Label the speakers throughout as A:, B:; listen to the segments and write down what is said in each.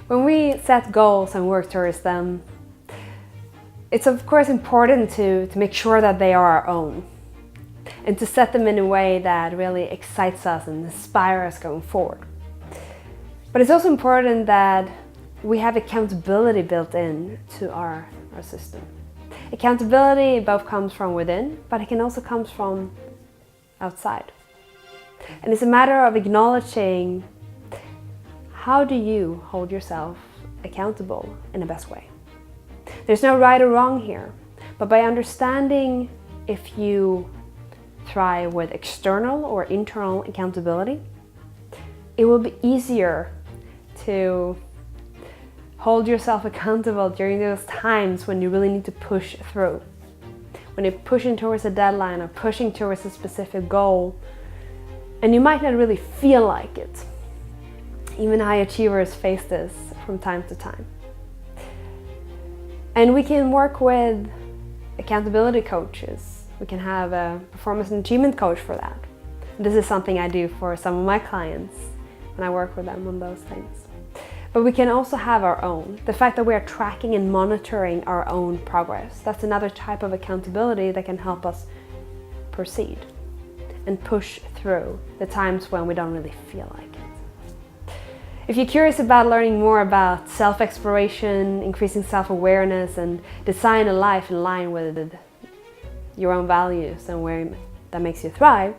A: When we set goals and work towards them, it's of course important to make sure that they are our own and to set them in a way that really excites us and inspires us going forward. But it's also important that we have accountability built in to our system. Accountability both comes from within, but it can also come from outside. And it's a matter of acknowledging, how do you hold yourself accountable in the best way? There's no right or wrong here, but by understanding if you thrive with external or internal accountability, it will be easier to hold yourself accountable during those times when you really need to push through. When you're pushing towards a deadline or pushing towards a specific goal, and you might not really feel like it. Even high achievers face this from time to time. And we can work with accountability coaches. We can have a performance and achievement coach for that. This is something I do for some of my clients when I work with them on those things. But we can also have our own. The fact that we are tracking and monitoring our own progress, that's another type of accountability that can help us proceed and push through the times when we don't really feel like it. If you're curious about learning more about self-exploration, increasing self-awareness, and design a life in line with your own values and where that makes you thrive,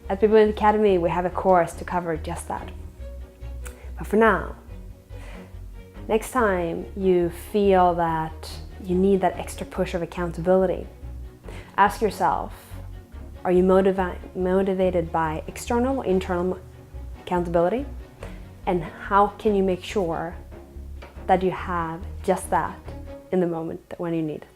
A: at Wellbeing Academy we have a course to cover just that. But for now, next time you feel that you need that extra push of accountability, ask yourself, are you motivated by external or internal accountability? And how can you make sure that you have just that in the moment when you need it?